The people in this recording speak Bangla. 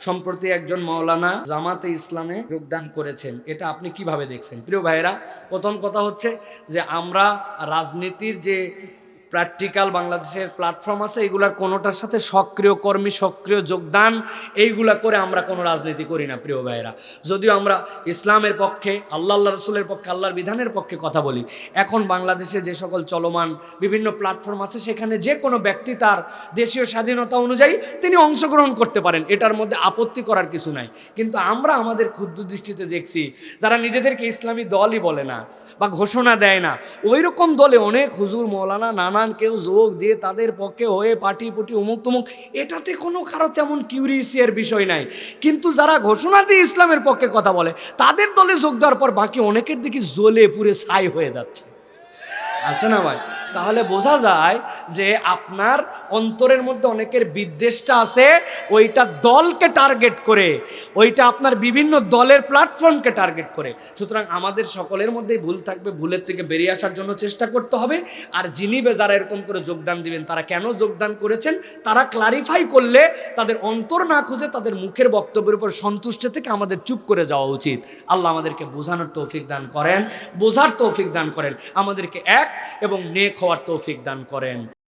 সম্প্রতি একজন মাওলানা জামাতে ইসলামে যোগদান করেছেন, এটা আপনি কিভাবে দেখছেন? প্রিয় ভাইয়েরা, প্রথম কথা হচ্ছে যে আমরা রাজনীতির যে প্র্যাকটিক্যাল বাংলাদেশের প্ল্যাটফর্ম আছে, এগুলার কোনোটার সাথে সক্রিয় কর্মী, সক্রিয় যোগদান এইগুলা করে আমরা কোনো রাজনীতি করি না প্রিয় ভাইয়েরা। যদিও আমরা ইসলামের পক্ষে, আল্লাহ রসুলের পক্ষে, আল্লাহর বিধানের পক্ষে কথা বলি। এখন বাংলাদেশে যে সকল চলমান বিভিন্ন প্ল্যাটফর্ম আছে, সেখানে যে কোনো ব্যক্তি তার দেশীয় স্বাধীনতা অনুযায়ী তিনি অংশগ্রহণ করতে পারেন, এটার মধ্যে আপত্তি করার কিছু নাই। কিন্তু আমরা আমাদের ক্ষুদ্র দৃষ্টিতে দেখছি যারা নিজেদেরকে ইসলামী দলই বলে না বা ঘোষণা দেয় না, ওই রকম দলে অনেক হুজুর মৌলানা নানান কেউ যোগ দিয়ে তাদের পক্ষে হয়ে পাটি পুটি অমুক তমুক, এটাতে কোনো কারো তেমন কিউরিয়াসের বিষয় নাই। কিন্তু যারা ঘোষণা দিয়ে ইসলামের পক্ষে কথা বলে, তাদের দলে যোগ দেওয়ার পর বাকি অনেকের দিকে জ্বলে পুড়ে ছাই হয়ে যাচ্ছে, আছে না ভাই? তাহলে বোঝা যায় যে আপনার অন্তরের মধ্যে অনেকের বিদ্বেষটা আছে, ওইটা দলকে টার্গেট করে, ওইটা আপনার বিভিন্ন দলের প্ল্যাটফর্মকে টার্গেট করে। সুতরাং আমাদের সকলের মধ্যেই ভুল থাকবে, ভুলের থেকে বেরিয়ে আসার জন্য চেষ্টা করতে হবে। আর যিনি যারা এরকম করে যোগদান দিবেন, তারা কেন যোগদান করেছেন তারা ক্লারিফাই করলে, তাদের অন্তর না খুঁজে তাদের মুখের বক্তব্যের উপর সন্তুষ্ট থেকে আমাদের চুপ করে যাওয়া উচিত। আল্লাহ আমাদেরকে বোঝানোর তৌফিক দান করেন, বোঝার তৌফিক দান করেন, আমাদেরকে এক এবং নেক হওয়ার তৌফিক দান করেন।